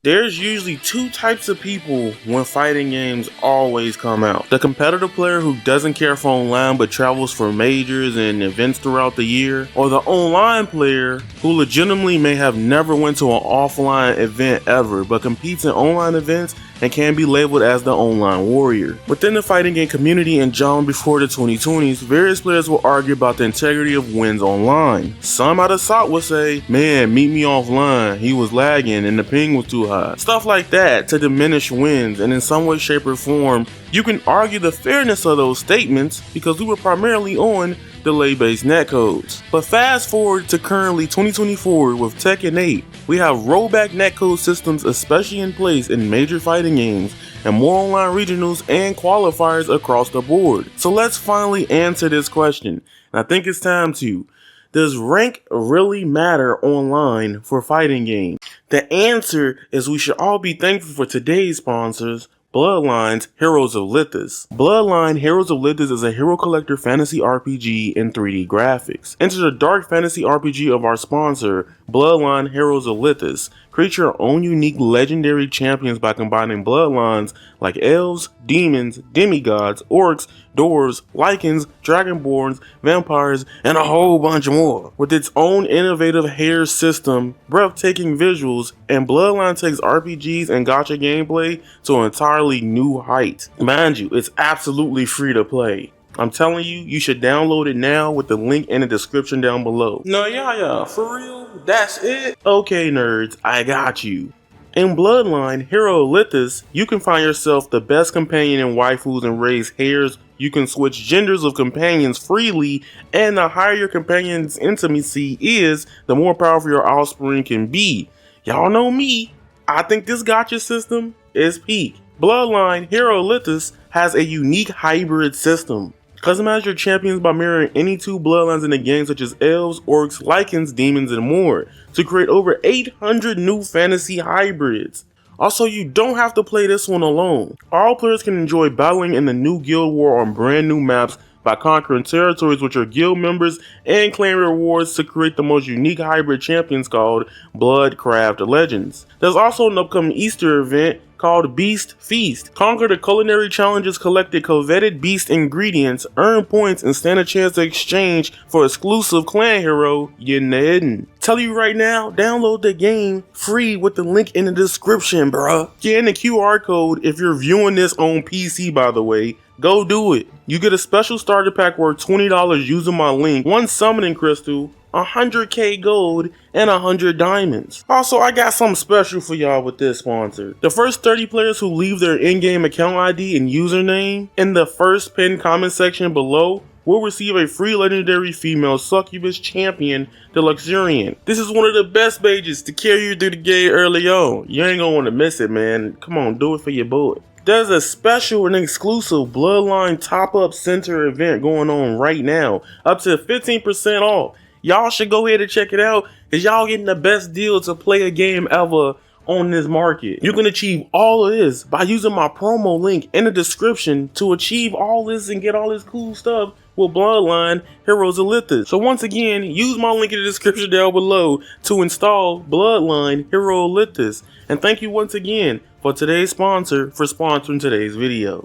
There's usually two types of people when fighting games always come out. The competitive player who doesn't care for online but travels for majors and events throughout the year, or the online player who legitimately may have never went to an offline event ever but competes in online events and can be labeled as the online warrior. Within the fighting game community and genre before the 2020s, various players will argue about the integrity of wins online. Some out of sight will say, man, meet me offline, he was lagging and the ping was too high. Stuff like that to diminish wins, and in some way, shape, or form, you can argue the fairness of those statements because we were primarily on delay-based netcodes. But fast forward to currently 2024 with Tekken 8, we have rollback netcode systems especially in place in major fighting games and more online regionals and qualifiers across the board. So let's finally answer this question, and I think it's time to. Does rank really matter online for fighting games? The answer is we should all be thankful for today's sponsors, Bloodline's Heroes of Lithis. Bloodline Heroes of Lithis is a hero collector fantasy RPG in 3D graphics. Enter the dark fantasy RPG of our sponsor, Bloodline Heroes of Lithis. Create your own unique legendary champions by combining bloodlines like elves, demons, demigods, orcs, dwarves, lycans, dragonborns, vampires, and a whole bunch more. With its own innovative hair system, breathtaking visuals, and Bloodline takes RPGs and gacha gameplay to an entirely new height. Mind you, it's absolutely free to play. I'm telling you, you should download it now with the link in the description down below. No, yeah, for real? That's it? Okay, nerds, I got you. In Bloodline Hero Lithis, you can find yourself the best companion in waifus and raise hairs. You can switch genders of companions freely, and the higher your companion's intimacy is, the more powerful your offspring can be. Y'all know me, I think this gacha system is peak. Bloodline Hero Lithis has a unique hybrid system. Customize your champions by mirroring any two bloodlines in the game, such as elves, orcs, lycans, demons, and more, to create over 800 new fantasy hybrids. Also, you don't have to play this one alone. All players can enjoy battling in the new guild war on brand new maps by conquering territories with your guild members and claim rewards to create the most unique hybrid champions called Bloodcraft Legends. There's also an upcoming Easter event called Beast Feast. Conquer the culinary challenges, collect the coveted beast ingredients, earn points, and stand a chance to exchange for exclusive clan hero, NNID. Tell you right now, download the game free with the link in the description, bruh. Scan the QR code if you're viewing this on PC, by the way. Go do it. You get a special starter pack worth $20 using my link, 1 summoning crystal, 100k gold, and 100 diamonds. Also, I got something special for y'all with this sponsor. The first 30 players who leave their in-game account ID and username in the first pinned comment section below will receive a free legendary female succubus champion, the Luxuriant. This is one of the best pages to carry you through the game early on. You ain't gonna want to miss it, man. Come on, do it for your boy. There's a special and exclusive Bloodline Top-Up Center event going on right now, up to 15% off. Y'all should go ahead and check it out, because y'all getting the best deal to play a game ever on this market. You can achieve all of this by using my promo link in the description to achieve all this and get all this cool stuff with Bloodline Heroes of Lithis. So once again, use my link in the description down below to install Bloodline Hero Lithis. And thank you once again for today's sponsor for sponsoring today's video.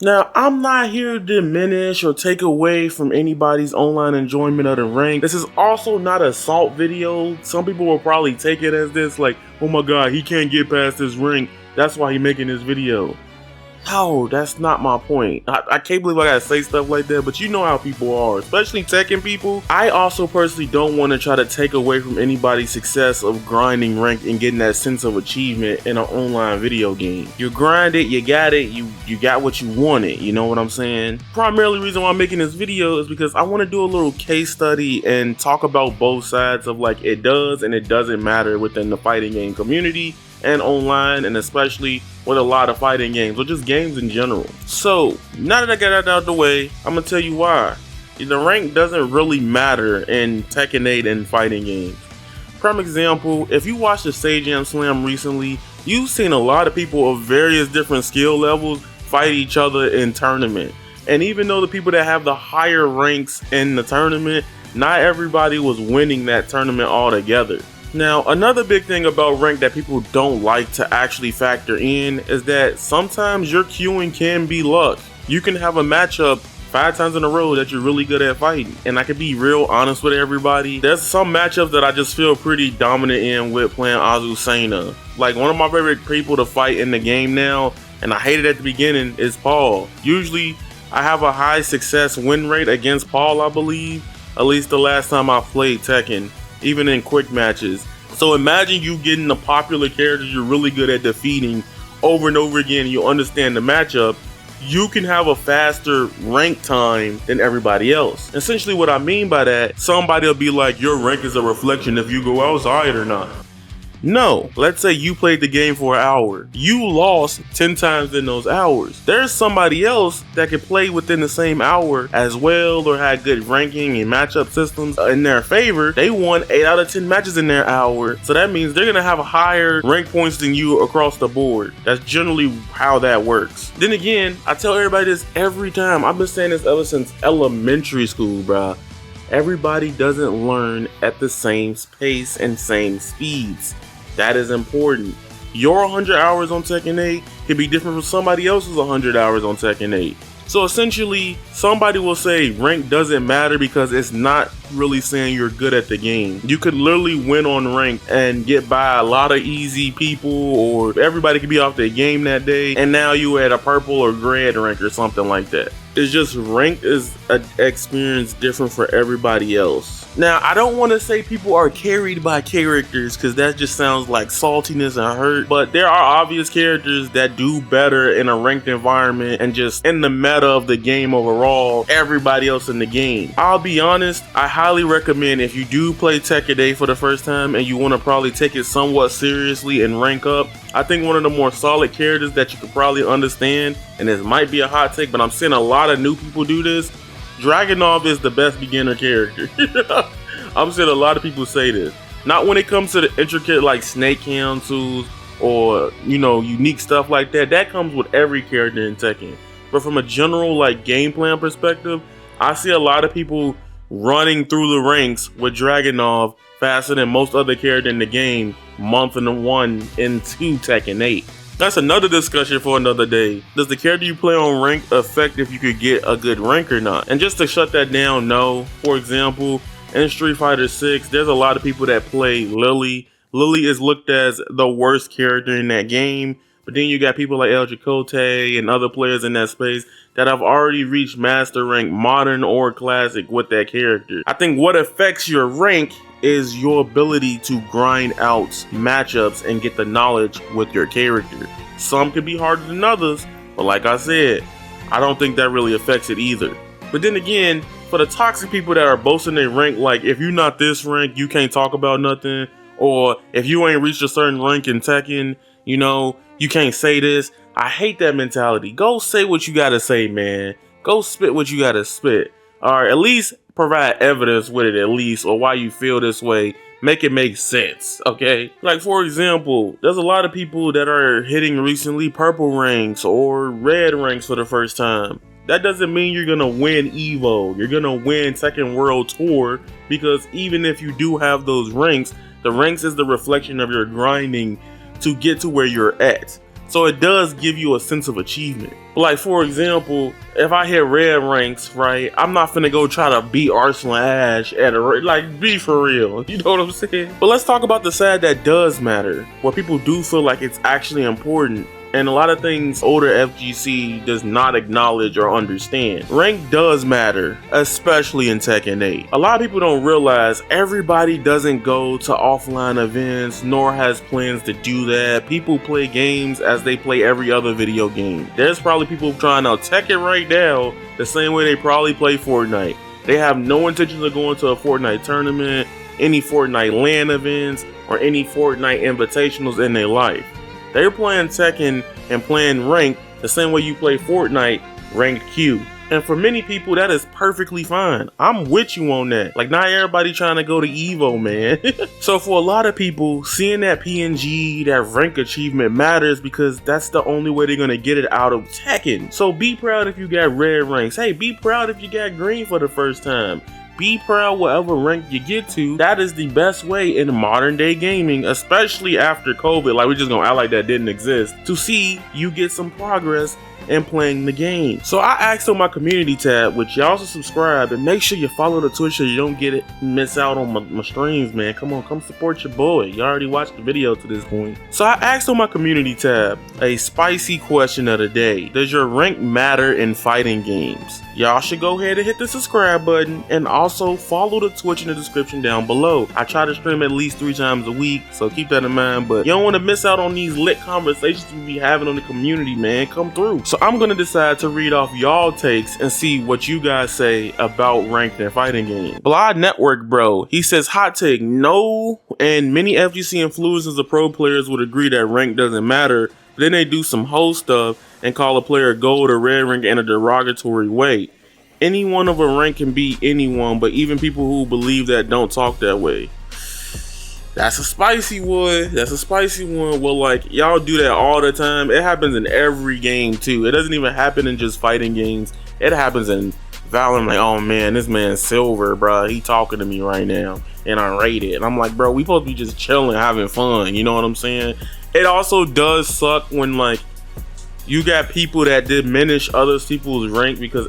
Now, I'm not here to diminish or take away from anybody's online enjoyment of the rank. This is also not an assault video. Some people will probably take it as this, like, oh my god, he can't get past this rank, that's why he's making this video. No, that's not my point. I can't believe I gotta say stuff like that, but you know how people are, especially Tekken people. I also personally don't want to try to take away from anybody's success of grinding rank and getting that sense of achievement in an online video game. You grind it, you got it, you got what you wanted, you know what I'm saying? Primarily reason why I'm making this video is because I want to do a little case study and talk about both sides of like it does and it doesn't matter within the fighting game community and online, and especially with a lot of fighting games or just games in general. So now that I got that out of the way, I'm gonna tell you why the rank doesn't really matter in Tekken 8 and fighting games. Prime example, if you watched the Sage Jam Slam recently, you've seen a lot of people of various different skill levels fight each other in tournament. And even though the people that have the higher ranks in the tournament, not everybody was winning that tournament altogether. Now, another big thing about rank that people don't like to actually factor in is that sometimes your queuing can be luck. You can have a matchup 5 times in a row that you're really good at fighting. And I can be real honest with everybody. There's some matchups that I just feel pretty dominant in with playing Azucena. Like, one of my favorite people to fight in the game now, and I hate it at the beginning, is Paul. Usually, I have a high success win rate against Paul, I believe. At least the last time I played Tekken, even in quick matches. So imagine you getting a popular character you're really good at defeating over and over again. You understand the matchup. You can have a faster rank time than everybody else. Essentially what I mean by that, somebody will be like, your rank is a reflection if you go outside or not. No, let's say you played the game for an hour. You lost 10 times in those hours. There's somebody else that could play within the same hour as well, or had good ranking and matchup systems in their favor. They won 8 out of 10 matches in their hour. So that means they're gonna have higher rank points than you across the board. That's generally how that works. Then again, I tell everybody this every time. I've been saying this ever since elementary school, bruh. Everybody doesn't learn at the same pace and same speeds. That is important. Your 100 hours on Tekken 8 can be different from somebody else's 100 hours on Tekken 8. So essentially, somebody will say rank doesn't matter because it's not really saying you're good at the game. You could literally win on rank and get by a lot of easy people, or everybody could be off their game that day, and now you at a purple or red rank or something like that. It's just rank is an experience different for everybody else. Now, I don't want to say people are carried by characters because that just sounds like saltiness and hurt, but there are obvious characters that do better in a ranked environment and just in the meta of the game overall, everybody else in the game. I'll be honest, I highly recommend if you do play Tekken 8 for the first time and you want to probably take it somewhat seriously and rank up, I think one of the more solid characters that you could probably understand, and this might be a hot take, but I'm seeing a lot of new people do this, Dragunov is the best beginner character. I'm seeing a lot of people say this. Not when it comes to the intricate like snake councils or, you know, unique stuff like that. That comes with every character in Tekken. But from a general like game plan perspective, I see a lot of people running through the ranks with Dragunov faster than most other characters in the game, month and 1 into Tekken 8. That's another discussion for another day. Does the character you play on rank affect if you could get a good rank or not? And just to shut that down, no. For example, in Street Fighter 6, there's a lot of people that play Lily. Lily is looked as the worst character in that game. But then you got people like El Chicote and other players in that space that have already reached master rank, modern or classic, with that character. I think what affects your rank is your ability to grind out matchups and get the knowledge with your character. Some can be harder than others, but like I said, I don't think that really affects it either. But then again, for the toxic people that are boasting their rank, like if you're not this rank, you can't talk about nothing, or if you ain't reached a certain rank in Tekken, you know, you can't say this. I hate that mentality. Go say what you gotta say, man. Go spit what you gotta spit. Or at least provide evidence with it, at least, or why you feel this way. Make it make sense, okay? Like, for example, there's a lot of people that are hitting recently purple ranks or red ranks for the first time. That doesn't mean you're gonna win Evo. You're gonna win Tekken World Tour, because even if you do have those ranks, the ranks is the reflection of your grinding to get to where you're at. So it does give you a sense of achievement. Like, for example, if I hit red ranks, right, I'm not finna go try to beat Arsenal Ash at a, like, be for real. You know what I'm saying? But let's talk about the side that does matter, where people do feel like it's actually important. And a lot of things older FGC does not acknowledge or understand. Rank does matter, especially in Tekken 8. A lot of people don't realize everybody doesn't go to offline events, nor has plans to do that. People play games as they play every other video game. There's probably people trying out Tekken right now the same way they probably play Fortnite. They have no intention of going to a Fortnite tournament, any Fortnite LAN events, or any Fortnite invitationals in their life. They're playing Tekken and playing ranked the same way you play Fortnite ranked Q. And for many people, that is perfectly fine. I'm with you on that. Like, not everybody trying to go to Evo, man. So for a lot of people, seeing that PNG, that rank achievement matters because that's the only way they're gonna get it out of Tekken. So be proud if you got red ranks. Hey, be proud if you got green for the first time. be proud whatever rank you get to. That is the best way in modern day gaming, especially after COVID. Like, we're just gonna act like that didn't exist, to see you get some progress and playing the game. So I asked on my community tab, which y'all should subscribe and make sure you follow the Twitch so you don't miss out on my streams, man. Come on, come support your boy. You already watched the video to this point. So I asked on my community tab a spicy question of the day. Does your rank matter in fighting games? Y'all should go ahead and hit the subscribe button and also follow the Twitch in the description down below. I try to stream at least 3 times a week, so keep that in mind, but you don't want to miss out on these lit conversations we be having on the community, man. Come through. So I'm gonna decide to read off y'all takes and see what you guys say about ranked in fighting games. Blood Network Bro, he says, hot take, no, and many FGC influencers of pro players would agree that rank doesn't matter. Then they do some host stuff and call a player gold or red rank in a derogatory way. Anyone of a rank can beat anyone, but even people who believe that don't talk that way. That's a spicy one. That's a spicy one. Well, like, y'all do that all the time. It happens in every game too. It doesn't even happen in just fighting games. It happens in Valorant. Like, oh man, this man's silver, bro. He talking to me right now, and I rate it. And I'm like, bro, we supposed to be just chilling, having fun. You know what I'm saying? It also does suck when, like, you got people that diminish other people's rank because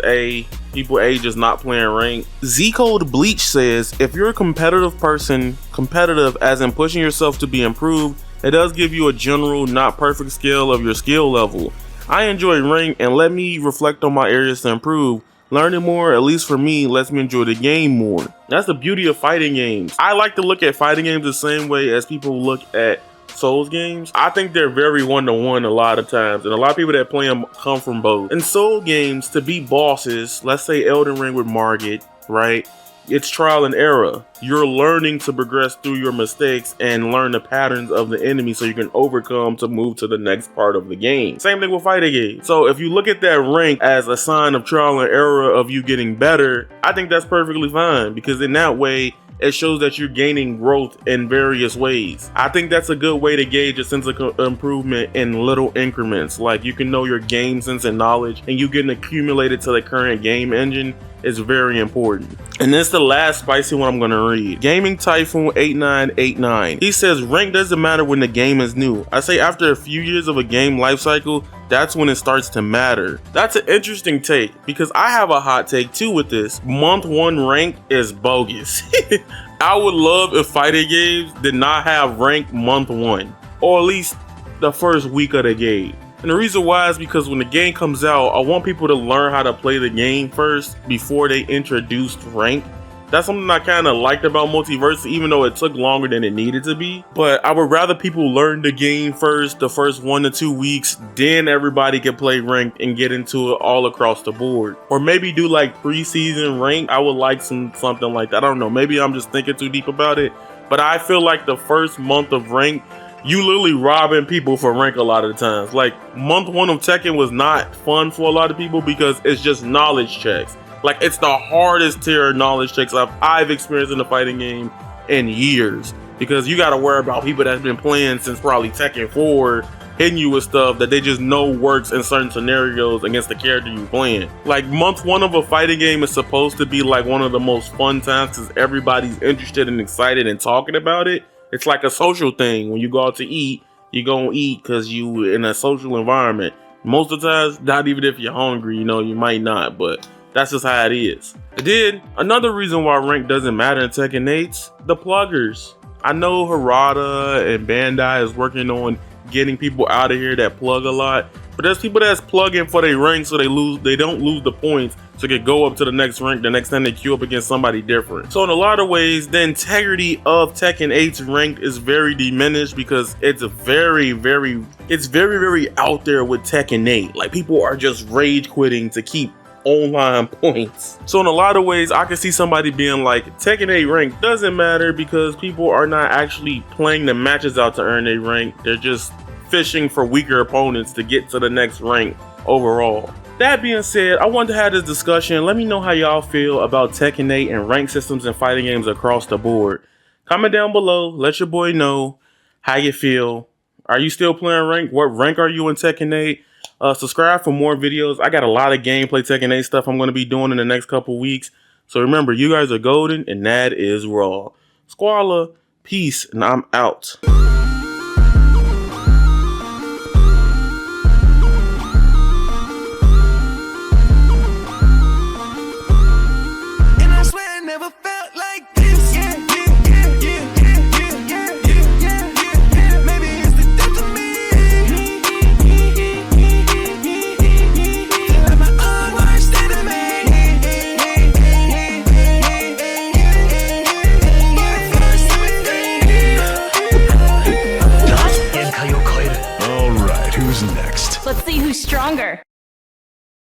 people just not playing rank. Z-Code Bleach says, if you're a competitive person, competitive as in pushing yourself to be improved, it does give you a general, not perfect scale of your skill level. I enjoy rank and let me reflect on my areas to improve. Learning more, at least for me, lets me enjoy the game more. That's the beauty of fighting games. I like to look at fighting games the same way as people look at Souls games. I think they're very one-to-one a lot of times, and a lot of people that play them come from both. In Soul games, to beat bosses, let's say Elden Ring with Margit, right? It's trial and error. You're learning to progress through your mistakes and learn the patterns of the enemy so you can overcome to move to the next part of the game. Same thing with fighting games. So if you look at that rank as a sign of trial and error of you getting better, I think that's perfectly fine, because in that way, it shows that you're gaining growth in various ways. I think that's a good way to gauge a sense of improvement in little increments. Like, you can know your game sense and knowledge, and you getting accumulated to the current game engine is very important. And this is the last spicy one I'm gonna read. Gaming Typhoon 8989. He says, rank doesn't matter when the game is new. I say after a few years of a game life cycle, that's when it starts to matter. That's an interesting take, because I have a hot take too with this. Month 1 rank is bogus. I would love if fighting games did not have rank month 1, or at least the first week of the game. And the reason why is because when the game comes out, I want people to learn how to play the game first before they introduced rank. That's something I kind of liked about Multiverse, even though it took longer than it needed to be. But I would rather people learn the game first, the first 1 to 2 weeks, then everybody can play ranked and get into it all across the board. Or maybe do like preseason rank. I would like something like that. I don't know, maybe I'm just thinking too deep about it. But I feel like the first month of rank, you literally robbing people for rank a lot of the times. Like, month 1 of Tekken was not fun for a lot of people because it's just knowledge checks. Like, it's the hardest tier of knowledge checks I've experienced in the fighting game in years, because you got to worry about people that's been playing since probably Tekken 4 hitting you with stuff that they just know works in certain scenarios against the character you're playing. Like, month 1 of a fighting game is supposed to be like one of the most fun times because everybody's interested and excited and talking about it. It's like a social thing. When you go out to eat, you're gonna eat because you in a social environment. Most of the times, not even if you're hungry, you know, you might not, but that's just how it is. And then, another reason why rank doesn't matter in Tekken 8's, the pluggers. I know Harada and Bandai is working on getting people out of here that plug a lot, but there's people that's plugging for their rank so they don't lose the points, so they can go up to the next rank the next time they queue up against somebody different. So in a lot of ways, the integrity of Tekken 8's rank is very diminished because it's very out there with Tekken 8. Like, people are just rage quitting to keep online points. So in a lot of ways, I can see somebody being like, Tekken 8 rank doesn't matter because people are not actually playing the matches out to earn their rank. They're just fishing for weaker opponents to get to the next rank overall. That being said, I wanted to have this discussion. Let me know how y'all feel about Tekken 8 and rank systems and fighting games across the board. Comment down below, let your boy know how you feel. Are you still playing rank? What rank are you in Tekken 8? Subscribe for more videos. I got a lot of gameplay Tekken 8 stuff I'm going to be doing in the next couple weeks. So remember, you guys are golden, and that is raw. Squalla, peace, and I'm out. Never felt like this. Maybe it's the death of me. Like my own worst enemy. All right, who's next? Let's see who's stronger.